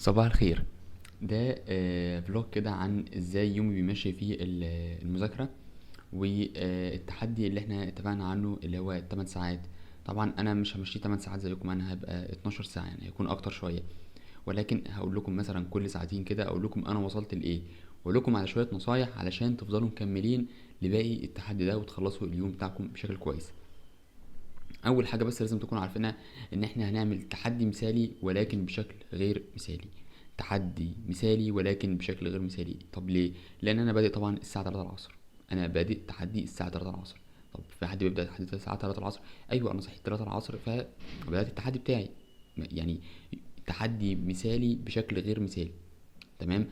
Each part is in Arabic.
صباح الخير. ده فلوج كده عن ازاي يومي بيمشي فيه المذاكرة والتحدي اللي احنا اتفقنا عنه اللي هو 8 ساعات. طبعا انا مش همشي 8 ساعات زيكم، انا هبقى 12 ساعة، يعني هيكون اكتر شوية. ولكن هقول لكم مثلا كل ساعتين كده اقول لكم انا وصلت لايه، واقول لكم على شوية نصايح علشان تفضلوا مكملين لباقي التحدي ده وتخلصوا اليوم بتاعكم بشكل كويس. اول حاجه بس لازم تكونوا عارفينها ان احنا هنعمل تحدي مثالي ولكن بشكل غير مثالي. تحدي مثالي ولكن بشكل غير مثالي. طب ليه؟ لان انا بادئ طبعا الساعه 3 العصر. انا بادئ تحدي الساعه 3 العصر. طب في حد بيبدا تحدي الساعه 3 العصر؟ ايوه انا صحيت 3 العصر فبدات التحدي بتاعي. يعني تحدي مثالي بشكل غير مثالي. تمام.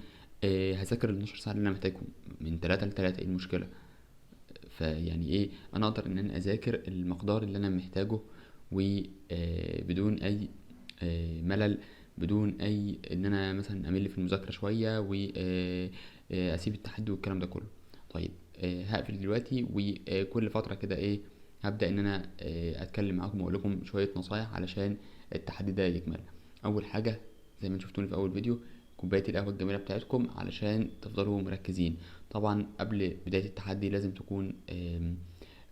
هذاكر ال 12 ساعه اللي انا محتاجهم من 3 ل 3. ايه المشكله؟ فيعني ايه، انا اقدر ان انا اذاكر المقدار اللي انا محتاجه وبدون اي ملل، بدون اي ان انا مثلا امل في المذاكره شويه واسيب التحدي والكلام ده كله. طيب هقفل دلوقتي وكل فتره كده ايه هبدا ان انا اتكلم معاكم واقول لكم شويه نصايح علشان التحدي ده يكمل. اول حاجه زي ما شفتوني في اول فيديو، كوبايه القهوه الجميله بتاعتكم علشان تفضلوا مركزين. طبعا قبل بداية التحدي لازم تكون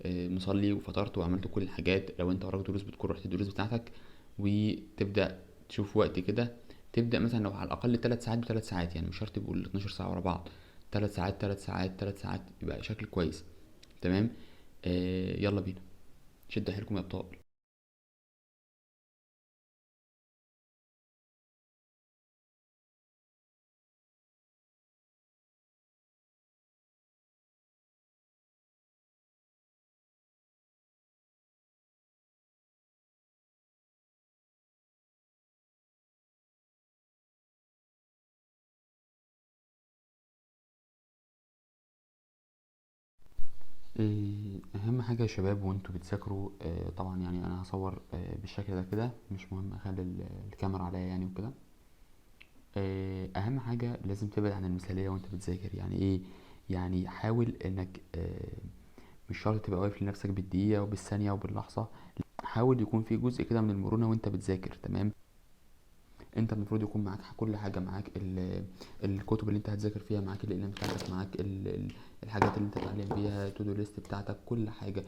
مصلي وفطرت وعملت كل الحاجات. لو انت وراك دروس بتكون رحت الدروس بتاعتك وتبدأ تشوف وقت كده. تبدأ مثلا لو على الأقل 3 ساعات ب3 ساعات، يعني مش شرط يبقوا 12 ساعة ورا بعض. 3 ساعات 3 ساعات 3 ساعات يبقى شكل كويس. تمام. يلا بينا، شد حيلكم يا أبطال. اهم حاجه يا شباب وانتوا بتذاكروا، طبعا يعني انا هصور بالشكل ده كده، مش مهم اخلي الكاميرا عليا يعني وكده. اهم حاجه لازم تبعد عن المثاليه وانت بتذاكر. يعني ايه؟ يعني حاول انك مش شرط تبقى واقف لنفسك بالدقيقه وبالثانيه وباللحظه. حاول يكون في جزء كده من المرونه وانت بتذاكر. تمام. انت المفروض يكون معاك كل حاجه، معاك الكتب اللي انت هتذاكر فيها، معاك الاقلام بتاعتك، معاك الحاجات اللي انت تتعلم بيها، تو دو ليست بتاعتك، كل حاجه.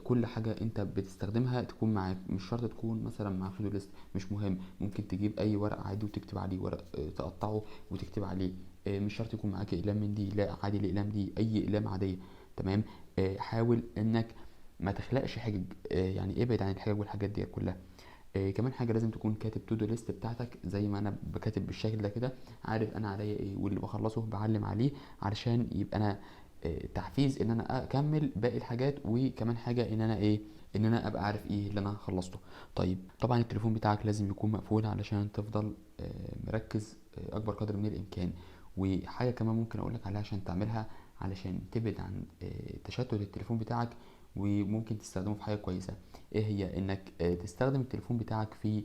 كل حاجه انت بتستخدمها تكون معاك. مش شرط تكون مثلا معاك تو دو ليست، مش مهم. ممكن تجيب اي ورق عادي وتكتب عليه، ورق تقطعه وتكتب عليه. مش شرط يكون معاك اقلام من دي، لا عادي الاقلام دي اي اقلام عاديه. تمام. حاول انك ما تخلقش حجج. يعني ابعد عن الحجج والحاجات دي كلها. كمان حاجه لازم تكون كاتب تو دو ليست بتاعتك زي ما انا بكاتب بالشكل ده كده. عارف انا عليا ايه واللي بخلصه بعلم عليه علشان يبقى انا تحفيز ان انا اكمل باقي الحاجات. وكمان حاجه ان انا ايه، ان انا ابقى عارف ايه اللي انا خلصته. طيب طبعا التليفون بتاعك لازم يكون مقفول علشان تفضل مركز اكبر قدر من الامكان. وحاجه كمان ممكن اقولك عليها عشان تعملها علشان تبعد عن تشتت التليفون بتاعك وممكن تستخدمه في حاجه كويسه. ايه هي؟ انك تستخدم التليفون بتاعك في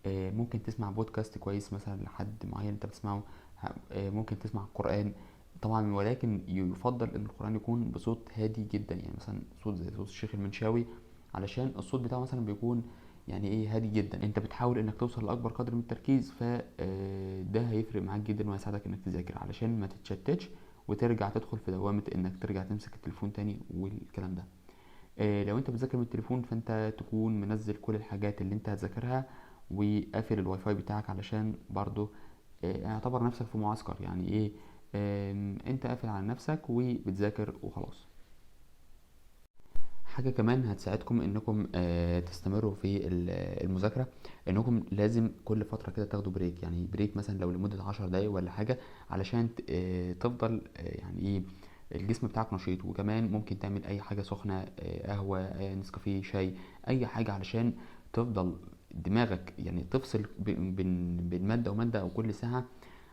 ممكن تسمع بودكاست كويس مثلا لحد معين انت بتسمعه. ممكن تسمع قرآن طبعا، ولكن يفضل ان القرآن يكون بصوت هادي جدا، يعني مثلا صوت زي صوت الشيخ المنشاوي، علشان الصوت بتاعه مثلا بيكون يعني ايه هادي جدا. انت بتحاول انك توصل لاكبر قدر من التركيز، فده هيفرق معاك جدا وهيساعدك انك تذاكر علشان ما تتشتتش وترجع تدخل في دوامة انك ترجع تمسك التليفون تاني والكلام ده. لو انت بتذاكر من التليفون فانت تكون منزل كل الحاجات اللي انت هتذاكرها وقافل الواي فاي بتاعك علشان برضو اعتبر نفسك في معسكر. يعني ايه؟ انت قافل على نفسك وبتذاكر وخلاص. حاجة كمان هتساعدكم انكم تستمروا في المذاكرة، انكم لازم كل فترة كده تاخدوا بريك. يعني بريك مثلا لو لمدة 10 دقايق ولا حاجة علشان تفضل يعني ايه الجسم بتاعك نشيط. وكمان ممكن تعمل اي حاجة سخنة، قهوة، نسكافيه، شاي، اي حاجة علشان تفضل دماغك يعني تفصل بين مادة ومادة او كل ساعة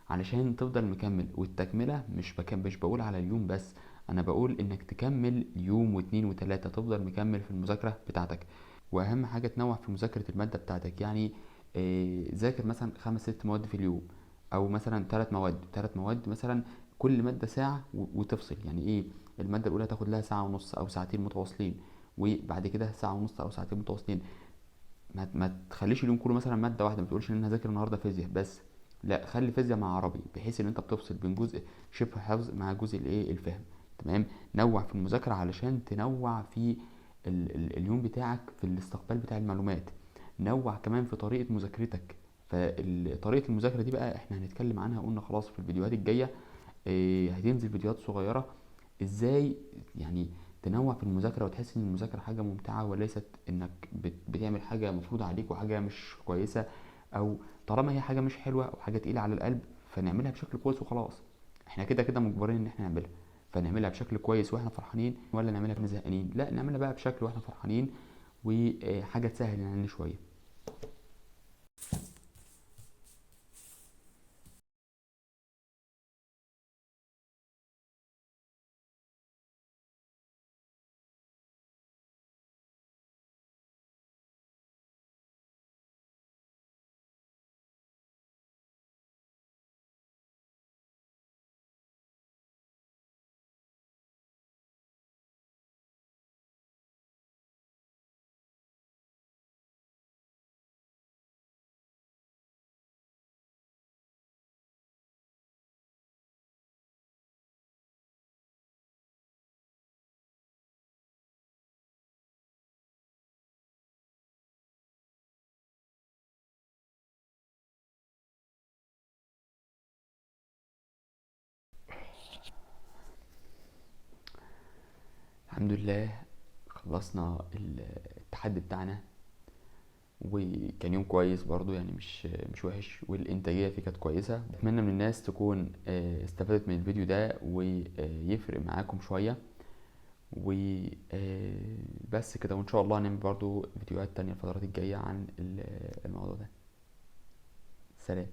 علشان تفضل مكمل. والتكملة مش بقول على اليوم بس، انا بقول انك تكمل يوم واتنين وتلاتة تفضل مكمل في المذاكرة بتاعتك. واهم حاجة تنوع في مذاكرة المادة بتاعتك. يعني ذاكر مثلا 5 6 مواد في اليوم، او مثلا 3 مواد مثلا، كل مادة ساعة وتفصل. يعني ايه؟ المادة الاولى تاخد لها ساعة ونص او ساعتين متواصلين، وبعد كده ساعة ونص او ساعتين متواصلين. ما تخليش اليوم كله مثلا مادة واحدة. ما تقولش ان انا هذاكر النهاردة فيزياء بس، لا، خلي فيزياء مع عربي، بحيث ان انت بتفصل بين جزء شبه حفظ مع جزء الايه الفهم. تمام. نوع في المذاكره علشان تنوع في اليوم بتاعك في الاستقبال بتاع المعلومات. نوع كمان في طريقه مذاكرتك. فطريقه المذاكره دي بقى احنا هنتكلم عنها، قلنا خلاص في الفيديوهات الجايه. هتنزل فيديوهات صغيره ازاي يعني تنوع في المذاكره، وتحس ان المذاكره حاجه ممتعه وليست انك بتعمل حاجه مفروضه عليك وحاجه مش كويسه، او طالما هي حاجه مش حلوه او حاجه تقيله على القلب فنعملها بشكل كويس وخلاص. احنا كده كده مجبرين ان احنا نعملها، فنعملها بشكل كويس واحنا فرحانين، ولا نعملها واحنا زهقانين؟ لا، نعملها بقى بشكل واحنا فرحانين، وحاجه تسهل علينا شويه. الحمد لله، خلصنا التحدي بتاعنا، وكان يوم كويس برضو، يعني مش وحش، والإنتاجية فيه كانت كويسة. أتمنى من الناس تكون استفادت من الفيديو ده ويفرق معاكم شوية، وبس كده. وإن شاء الله هنعمل برضو فيديوهات تانية الفترات الجاية عن الموضوع ده. سلام.